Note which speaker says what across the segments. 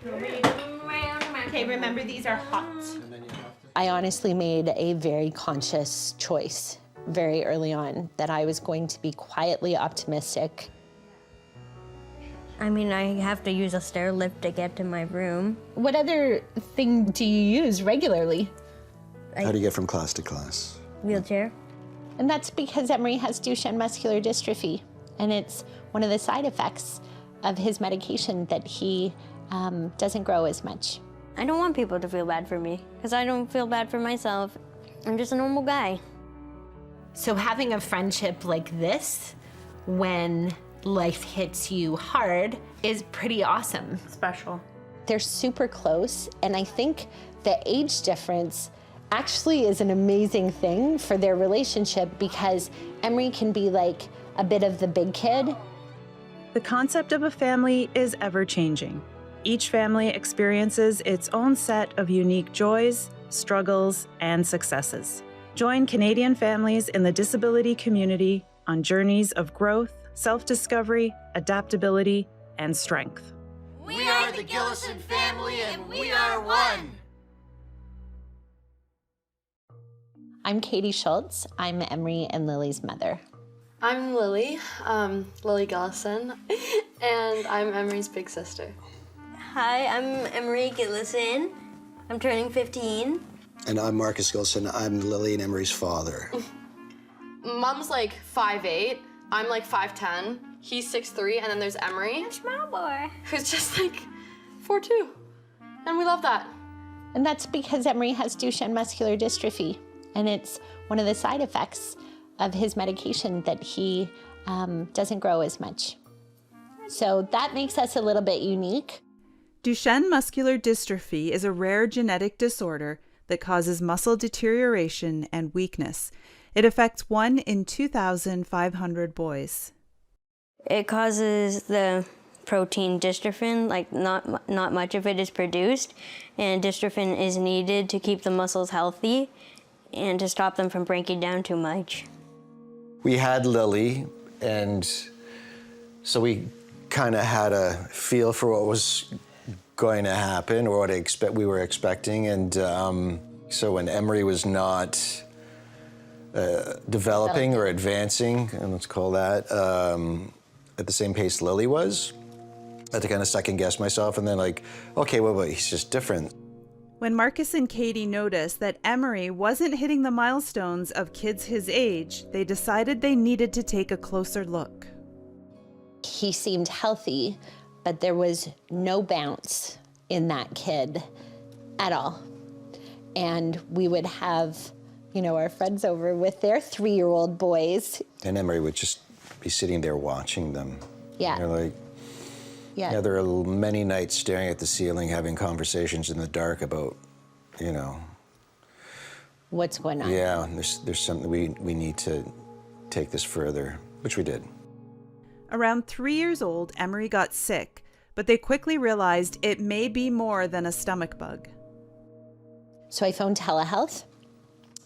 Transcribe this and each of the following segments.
Speaker 1: Okay, remember these are hot.
Speaker 2: I honestly made a very conscious choice very early on that I was going to be quietly optimistic.
Speaker 3: I mean, I have to use a stair lift to get to my room.
Speaker 2: What other thing do you use regularly?
Speaker 4: How do you get from class to class?
Speaker 3: Wheelchair.
Speaker 2: And that's because Emery has Duchenne Muscular Dystrophy, and it's one of the side effects of his medication that he doesn't grow as much.
Speaker 3: I don't want people to feel bad for me, because I don't feel bad for myself. I'm just a normal guy.
Speaker 1: So having a friendship like this, when life hits you hard, is pretty awesome.
Speaker 5: Special.
Speaker 2: They're super close, and I think the age difference actually is an amazing thing for their relationship because Emery can be like a bit of the big kid.
Speaker 6: The concept of a family is ever-changing. Each family experiences its own set of unique joys, struggles, and successes. Join Canadian families in the disability community on journeys of growth, self-discovery, adaptability, and strength.
Speaker 7: We are the Gelissen family and we are one!
Speaker 2: I'm Katie Schultz. I'm Emery and Lily's mother.
Speaker 8: I'm Lily, Lily Gelissen, and I'm Emery's big sister.
Speaker 3: Hi, I'm Emery Gelissen. I'm turning 15.
Speaker 4: And I'm Marcus Gelissen. I'm Lily and Emery's father.
Speaker 8: Mom's like 5'8", I'm like 5'10", he's 6'3", and then there's Emery,
Speaker 3: Small boy.
Speaker 8: who's just like 4'2", and we love that.
Speaker 2: And that's because Emery has Duchenne Muscular Dystrophy, and it's one of the side effects of his medication that he doesn't grow as much. So that makes us a little bit unique.
Speaker 9: Duchenne muscular dystrophy is a rare genetic disorder that causes muscle deterioration and weakness. It affects 1 in 2,500 boys.
Speaker 3: It causes the protein dystrophin, like not much of it is produced, and dystrophin is needed to keep the muscles healthy and to stop them from breaking down too much.
Speaker 4: We had Lily, and so we kind of had a feel for what was going to happen or what we were expecting. And so when Emery was not developing or advancing, and let's call that, at the same pace Lily was, I had to kind of second guess myself and then like, okay, well, he's just different.
Speaker 9: When Marcus and Katie noticed that Emery wasn't hitting the milestones of kids his age, they decided they needed to take a closer look.
Speaker 2: He seemed healthy, but there was no bounce in that kid at all. And we would have, you know, our friends over with their 3-year-old boys.
Speaker 4: And Emery would just be sitting there watching them.
Speaker 2: Yeah.
Speaker 4: They're like, yeah, there are many nights staring at the ceiling, having conversations in the dark about, you know.
Speaker 2: What's going on?
Speaker 4: Yeah, there's something, we need to take this further, which we did.
Speaker 9: Around 3 years old, Emery got sick, but they quickly realized it may be more than a stomach bug.
Speaker 2: So I phoned telehealth,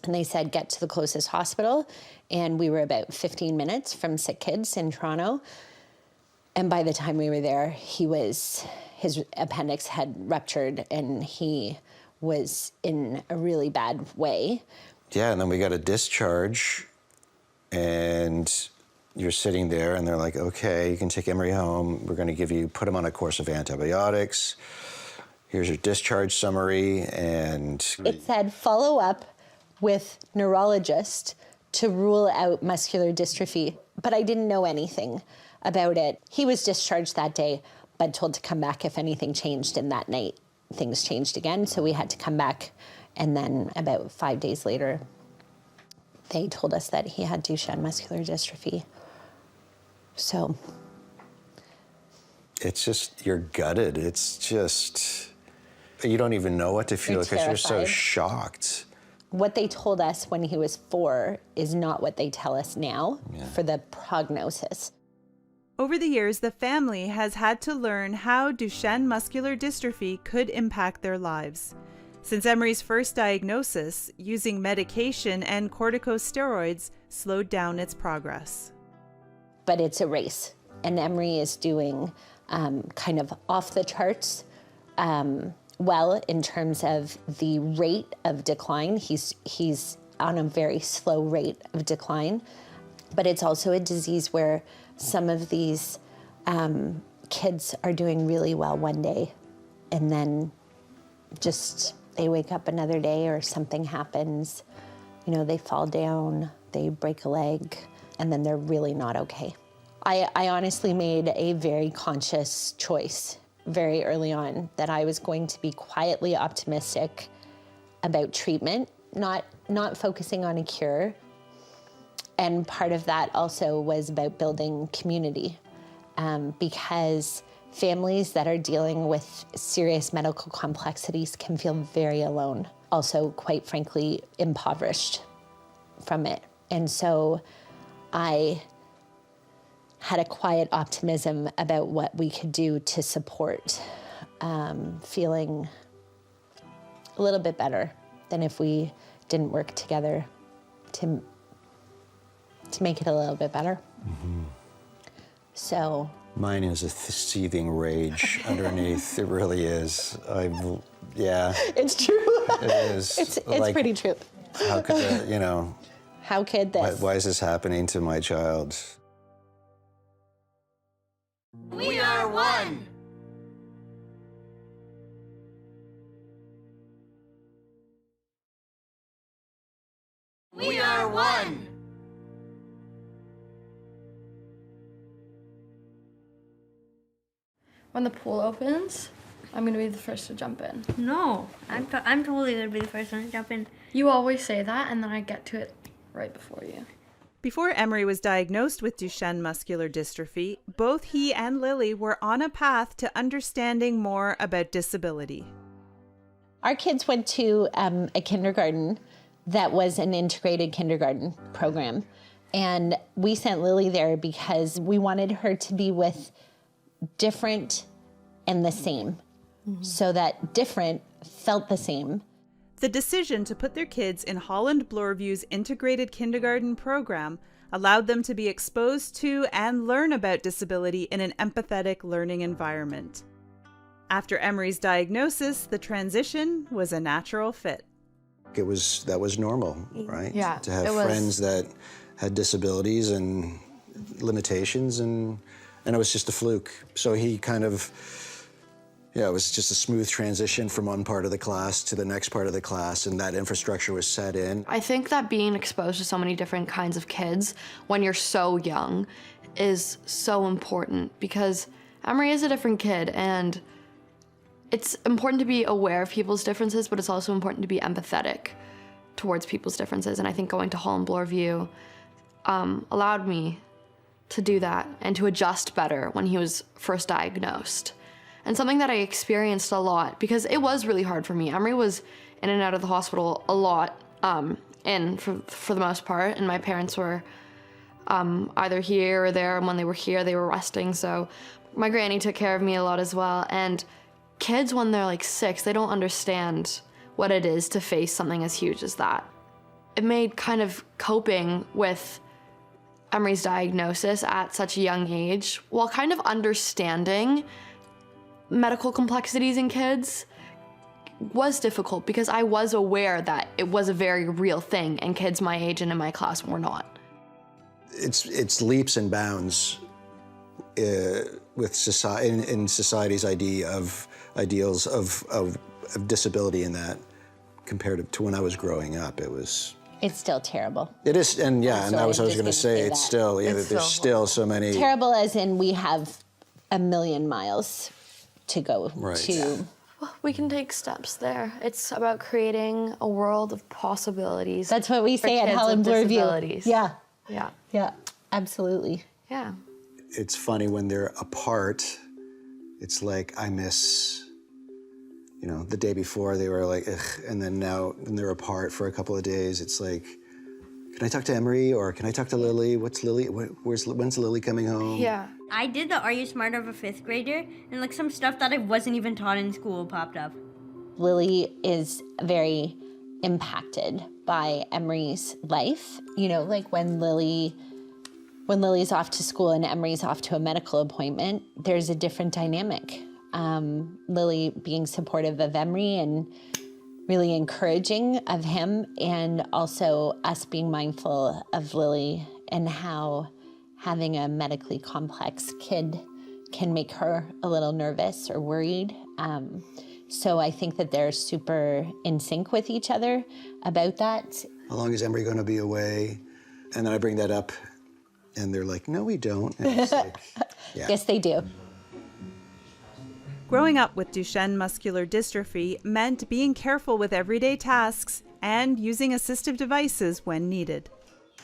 Speaker 2: and they said, get to the closest hospital. And we were about 15 minutes from Sick Kids in Toronto. And by the time we were there, his appendix had ruptured and he was in a really bad way.
Speaker 4: Yeah, and then we got a discharge and you're sitting there and they're like, okay, you can take Emery home. We're gonna put him on a course of antibiotics. Here's your discharge summary, and
Speaker 2: it said follow up with neurologist to rule out muscular dystrophy, but I didn't know anything about it. He was discharged that day, but told to come back if anything changed, and that night things changed again, so we had to come back. And then about 5 days later, they told us that he had Duchenne muscular dystrophy. So.
Speaker 4: It's just, you're gutted. It's just, you don't even know what to feel because you're so shocked.
Speaker 2: What they told us when he was 4 is not what they tell us now for the prognosis.
Speaker 9: Over the years, the family has had to learn how Duchenne muscular dystrophy could impact their lives. Since Emery's first diagnosis, using medication and corticosteroids slowed down its progress.
Speaker 2: But it's a race, and Emery is doing kind of off the charts well in terms of the rate of decline. He's on a very slow rate of decline, but it's also a disease where some of these kids are doing really well one day, and then just they wake up another day or something happens, you know, they fall down, they break a leg, and then they're really not okay. I honestly made a very conscious choice very early on that I was going to be quietly optimistic about treatment, not focusing on a cure. And part of that also was about building community, because families that are dealing with serious medical complexities can feel very alone, also quite frankly impoverished from it. And so I had a quiet optimism about what we could do to support feeling a little bit better than if we didn't work together to make it a little bit better. Mm-hmm. So
Speaker 4: mine is a seething rage underneath. It really is. Yeah.
Speaker 2: It's true.
Speaker 4: It is.
Speaker 2: It's like, pretty true.
Speaker 4: How could that, you know?
Speaker 2: How could this?
Speaker 4: Why is this happening to my child?
Speaker 7: We are one. We are one.
Speaker 8: When the pool opens, I'm gonna be the first to jump in.
Speaker 3: No, I'm totally gonna be the first one to jump in.
Speaker 8: You always say that, and then I get to it right before you.
Speaker 9: Before Emery was diagnosed with Duchenne Muscular Dystrophy, both he and Lily were on a path to understanding more about disability.
Speaker 2: Our kids went to a kindergarten that was an integrated kindergarten program. And we sent Lily there because we wanted her to be with different and the same, so that different felt the same.
Speaker 9: The decision to put their kids in Holland Bloorview's integrated kindergarten program allowed them to be exposed to and learn about disability in an empathetic learning environment. After Emery's diagnosis, the transition was a natural fit.
Speaker 4: That was normal, right?
Speaker 8: Yeah,
Speaker 4: to have friends that had disabilities and limitations, and it was just a fluke. So he kind of, it was just a smooth transition from one part of the class to the next part of the class, and that infrastructure was set in.
Speaker 8: I think that being exposed to so many different kinds of kids when you're so young is so important, because Emery is a different kid, and it's important to be aware of people's differences, but it's also important to be empathetic towards people's differences. And I think going to Holland Bloorview allowed me to do that and to adjust better when he was first diagnosed. And something that I experienced a lot, because it was really hard for me. Emery was in and out of the hospital a lot, for the most part, and my parents were either here or there, and when they were here, they were resting, so my granny took care of me a lot as well. And kids, when they're like 6, they don't understand what it is to face something as huge as that. It made kind of coping with Emery's diagnosis at such a young age, while kind of understanding medical complexities in kids, was difficult, because I was aware that it was a very real thing, and kids my age and in my class were not.
Speaker 4: It's leaps and bounds with society, in society's ideals of disability in that, compared to when I was growing up.
Speaker 2: It's still terrible.
Speaker 4: It is, and yeah, and that was what I was going to say. It's
Speaker 2: that.
Speaker 4: still, there's still so many.
Speaker 2: Terrible as in we have a million miles to go to.
Speaker 8: Well, we can take steps there. It's about creating a world of possibilities.
Speaker 2: That's what we say at Holland Bloorview. Yeah.
Speaker 8: Yeah.
Speaker 2: Yeah, absolutely.
Speaker 8: Yeah.
Speaker 4: It's funny when they're apart, it's like I miss, the day before they were like, ugh, and then now when they're apart for a couple of days, it's like, can I talk to Emery, or can I talk to Lily? What's Lily, when's Lily coming home?
Speaker 8: Yeah.
Speaker 3: I did the Are You Smart of a 5th grader, and some stuff that I wasn't even taught in school popped up.
Speaker 2: Lily is very impacted by Emery's life. Like when Lily's off to school and Emery's off to a medical appointment, there's a different dynamic Lily being supportive of Emery and really encouraging of him, and also us being mindful of Lily and how having a medically complex kid can make her a little nervous or worried. So I think that they're super in sync with each other about that.
Speaker 4: How long is Emery going to be away? And then I bring that up, and they're like, no, we don't. And it's like, yeah.
Speaker 2: Yes, they do.
Speaker 9: Growing up with Duchenne muscular dystrophy meant being careful with everyday tasks and using assistive devices when needed.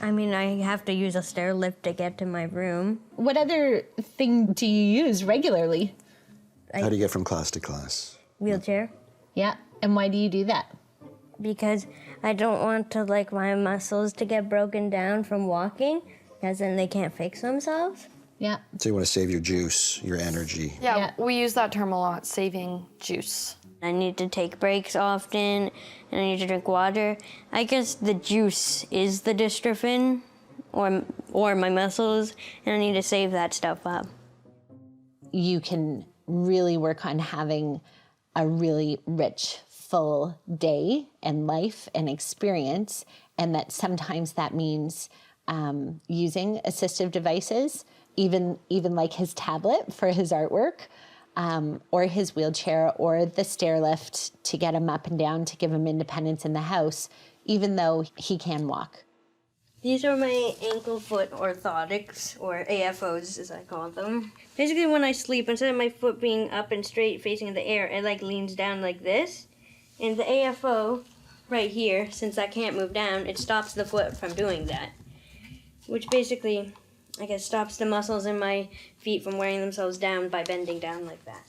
Speaker 3: I mean, I have to use a stair lift to get to my room.
Speaker 2: What other thing do you use regularly?
Speaker 4: How do you get from class to class?
Speaker 3: Wheelchair.
Speaker 2: Yeah, and why do you do that?
Speaker 3: Because I don't want to, like, my muscles to get broken down from walking, because then they can't fix themselves.
Speaker 2: Yeah.
Speaker 4: So you want to save your juice, your energy.
Speaker 8: Yeah, we use that term a lot, saving juice.
Speaker 3: I need to take breaks often, and I need to drink water. I guess the juice is the dystrophin, or my muscles, and I need to save that stuff up.
Speaker 2: You can really work on having a really rich, full day and life and experience, and that sometimes that means using assistive devices, even like his tablet for his artwork, or his wheelchair, or the stair lift to get him up and down to give him independence in the house, even though he can walk.
Speaker 3: These are my ankle foot orthotics, or AFOs as I call them. Basically when I sleep, instead of my foot being up and straight facing the air, it like leans down like this. And the AFO right here, since I can't move down, it stops the foot from doing that. Which basically, I guess, stops the muscles in my feet from wearing themselves down by bending down like that.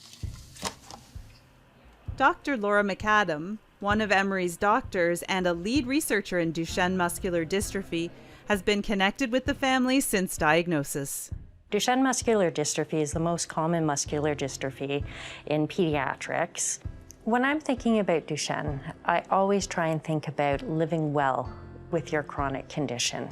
Speaker 9: Dr. Laura McAdam, one of Emery's doctors and a lead researcher in Duchenne muscular dystrophy, has been connected with the family since diagnosis.
Speaker 5: Duchenne muscular dystrophy is the most common muscular dystrophy in pediatrics. When I'm thinking about Duchenne, I always try and think about living well with your chronic condition.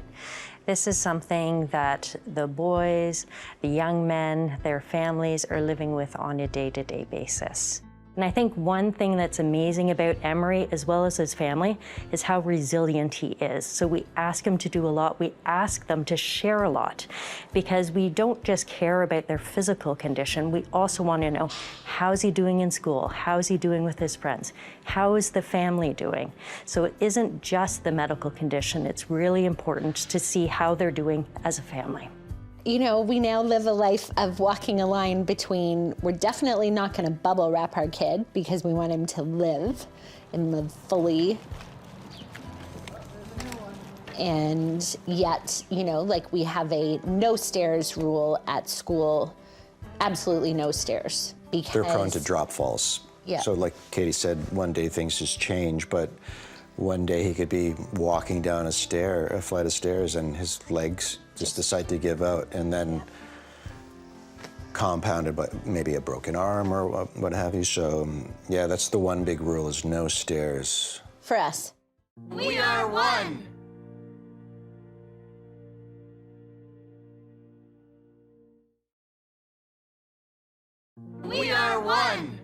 Speaker 5: This is something that the boys, the young men, their families are living with on a day-to-day basis. And I think one thing that's amazing about Emery, as well as his family, is how resilient he is. So we ask him to do a lot. We ask them to share a lot, because we don't just care about their physical condition. We also want to know, how's he doing in school? How's he doing with his friends? How is the family doing? So it isn't just the medical condition. It's really important to see how they're doing as a family.
Speaker 2: You know, we now live a life of walking a line between, we're definitely not going to bubble wrap our kid because we want him to live and live fully. And yet, you know, like we have a no stairs rule at school, absolutely no stairs. Because
Speaker 4: They're prone to drop falls.
Speaker 2: Yeah.
Speaker 4: So like Katie said, one day things just change, but one day he could be walking down a flight of stairs, and his legs just decide to give out, and then compounded by maybe a broken arm or what have you. So yeah, that's the one big rule, is no stairs.
Speaker 2: For us.
Speaker 7: We are one. We are one.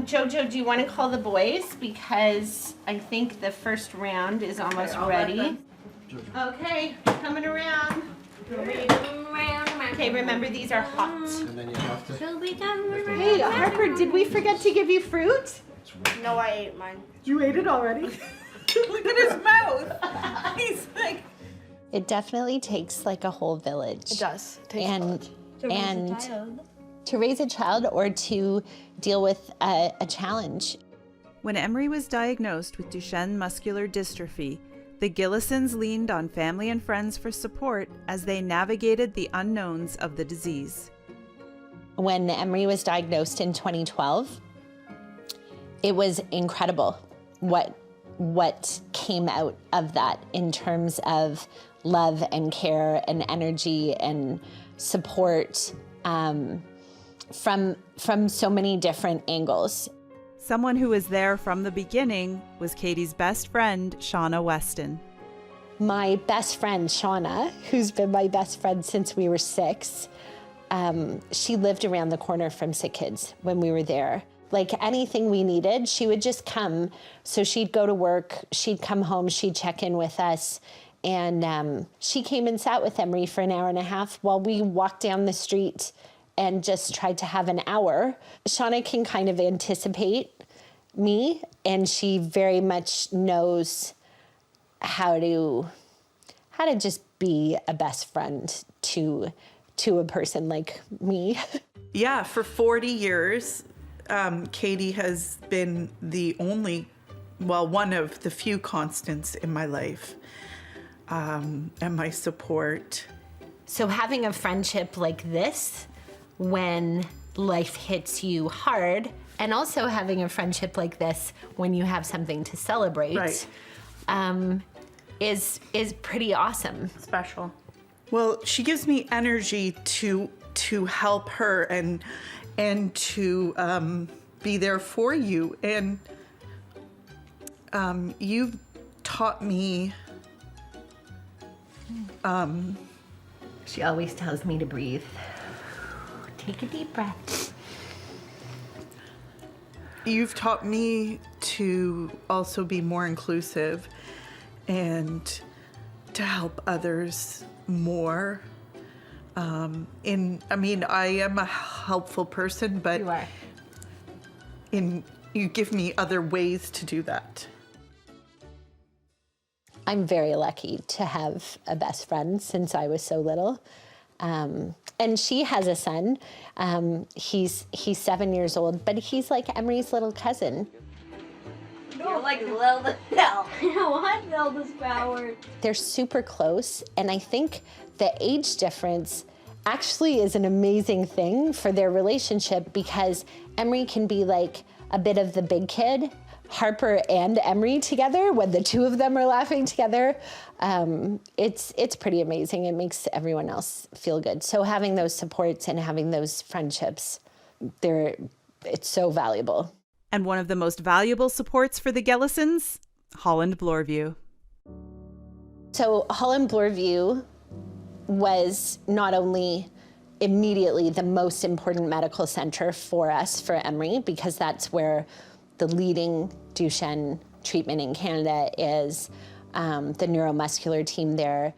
Speaker 1: Jojo, do you want to call the boys? Because I think the first round is almost ready. Okay, coming around. Okay, remember these are hot.
Speaker 4: And then you have to...
Speaker 1: Hey, Harper, did we forget to give you fruit?
Speaker 10: No, I ate mine.
Speaker 9: You ate it already? Look at his mouth. He's like...
Speaker 2: It definitely takes like a whole village.
Speaker 8: It does. It takes a
Speaker 2: And
Speaker 8: village.
Speaker 2: to raise a child or to deal with a challenge.
Speaker 9: When Emery was diagnosed with Duchenne muscular dystrophy, the Gillisens leaned on family and friends for support as they navigated the unknowns of the disease.
Speaker 2: When Emery was diagnosed in 2012, it was incredible what came out of that in terms of love and care and energy and support from so many different angles.
Speaker 9: Someone who was there from the beginning was Katie's best friend, Shauna Weston.
Speaker 2: My best friend, Shauna, who's been my best friend since we were 6, she lived around the corner from Sick Kids when we were there. Like anything we needed, she would just come. So she'd go to work, she'd come home, she'd check in with us. And she came and sat with Emery for an hour and a half while we walked down the street and just tried to have an hour. Shauna can kind of anticipate me, and she very much knows how to just be a best friend to a person like me.
Speaker 10: Yeah, for 40 years, Katie has been the only, well, one of the few constants in my life, and my support.
Speaker 1: So having a friendship like this when life hits you hard, and also having a friendship like this when you have something to celebrate,
Speaker 10: Right.
Speaker 1: is pretty awesome.
Speaker 10: Special. Well, she gives me energy to help her and to be there for you. And you've taught me.
Speaker 1: She always tells me to breathe. Take a deep breath.
Speaker 10: You've taught me to also be more inclusive and to help others more. I am a helpful person, but
Speaker 1: You are.
Speaker 10: you give me other ways to do that.
Speaker 2: I'm very lucky to have a best friend since I was so little. And she has a son. He's 7 years old, but he's like Emery's little cousin.
Speaker 3: You're like Zelda. I want Zelda's power.
Speaker 2: They're super close, and I think the age difference actually is an amazing thing for their relationship, because Emery can be like a bit of the big kid, Harper and Emery together, when the two of them are laughing together. It's pretty amazing. It makes everyone else feel good. So having those supports and having those friendships, it's so valuable.
Speaker 9: And one of the most valuable supports for the Gelissens, Holland Bloorview.
Speaker 2: So Holland Bloorview was not only immediately the most important medical center for us, for Emery, because that's where the leading Duchenne treatment in Canada is, the neuromuscular team there.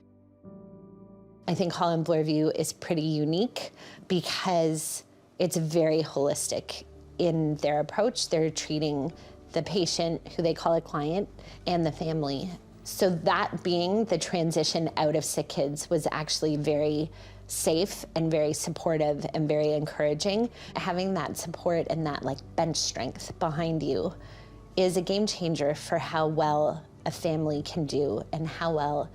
Speaker 2: I think Holland Bloorview is pretty unique because it's very holistic in their approach. They're treating the patient, who they call a client, and the family. So that being the transition out of Sick Kids was actually very safe and very supportive and very encouraging. Having that support and that like bench strength behind you is a game changer for how well a family can do and how well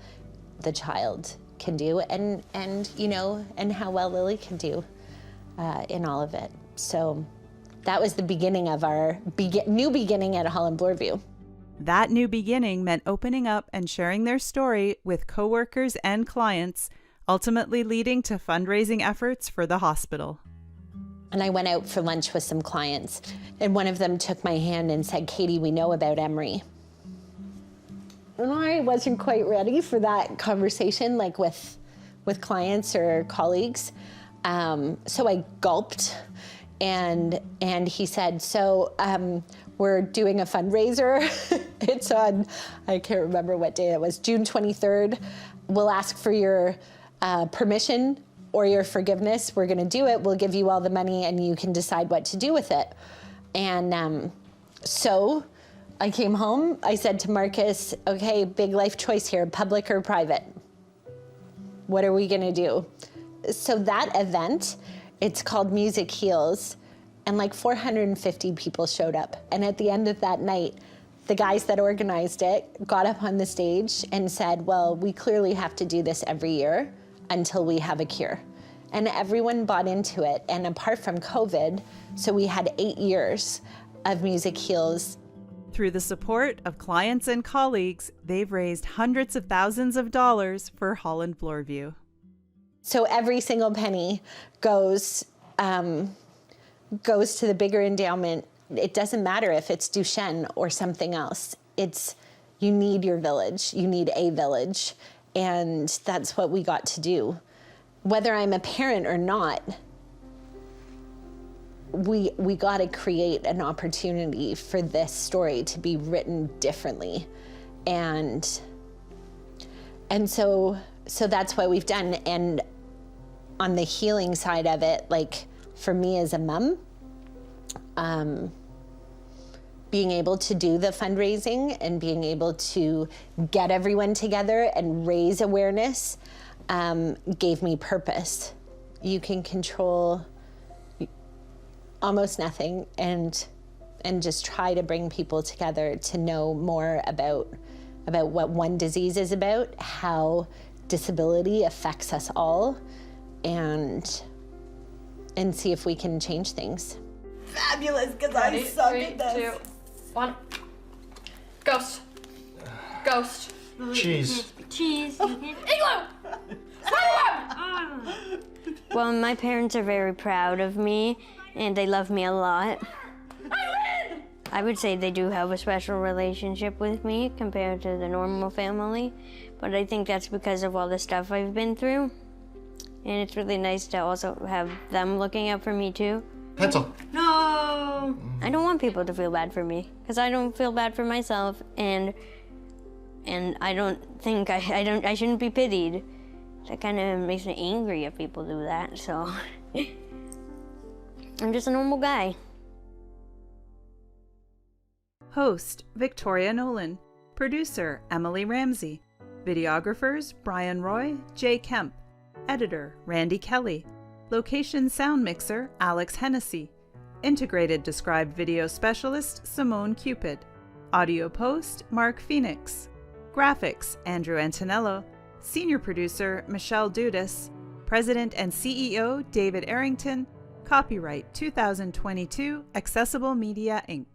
Speaker 2: the child can do and how well Lily can do in all of it. So that was the beginning of our new beginning at Holland Bloorview.
Speaker 9: That new beginning meant opening up and sharing their story with coworkers and clients, ultimately leading to fundraising efforts for the hospital.
Speaker 2: And I went out for lunch with some clients, and one of them took my hand and said, "Katie, we know about Emery." And I wasn't quite ready for that conversation, like with clients or colleagues. So I gulped, and he said, "So we're doing a fundraiser. It's on, I can't remember what day it was, June 23rd. We'll ask for your permission or your forgiveness. We're gonna do it. We'll give you all the money and you can decide what to do with it." And so I came home, I said to Marcus, "Okay, big life choice here, public or private? What are we gonna do?" So that event, it's called Music Heals, and like 450 people showed up. And at the end of that night, the guys that organized it got up on the stage and said, "Well, we clearly have to do this every year until we have a cure." And everyone bought into it. And apart from COVID, so we had 8 years of Music Heals.
Speaker 9: Through the support of clients and colleagues, they've raised hundreds of thousands of dollars for Holland Bloorview.
Speaker 2: So every single penny goes to the bigger endowment. It doesn't matter if it's Duchenne or something else. It's, you need your village, you need a village, and that's what we got to do. Whether I'm a parent or not, we got to create an opportunity for this story to be written differently. And so that's what we've done. And on the healing side of it, like for me as a mom, being able to do the fundraising and being able to get everyone together and raise awareness gave me purpose. You can control almost nothing, and just try to bring people together to know more about what one disease is about, how disability affects us all, and see if we can change things.
Speaker 11: Fabulous, because I suck at this.
Speaker 8: 3, 2, 1. Ghost. Ghost.
Speaker 12: Cheese.
Speaker 3: Cheese.
Speaker 8: Igloo!
Speaker 3: Well, my parents are very proud of me, and they love me a lot. I would say they do have a special relationship with me compared to the normal family, but I think that's because of all the stuff I've been through. And it's really nice to also have them looking out for me too.
Speaker 12: Pencil.
Speaker 3: No! I don't want people to feel bad for me, because I don't feel bad for myself, and I don't think I shouldn't be pitied. That kind of makes me angry if people do that, so I'm just a normal guy.
Speaker 9: Host, Victoria Nolan. Producer, Emily Ramsey. Videographers, Brian Roy, Jay Kemp. Editor, Randy Kelly. Location sound mixer, Alex Hennessy. Integrated described video specialist, Simone Cupid. Audio post, Mark Phoenix. Graphics, Andrew Antonello. Senior producer, Michelle Dudas. President and CEO, David Arrington. Copyright 2022, Accessible Media, Inc.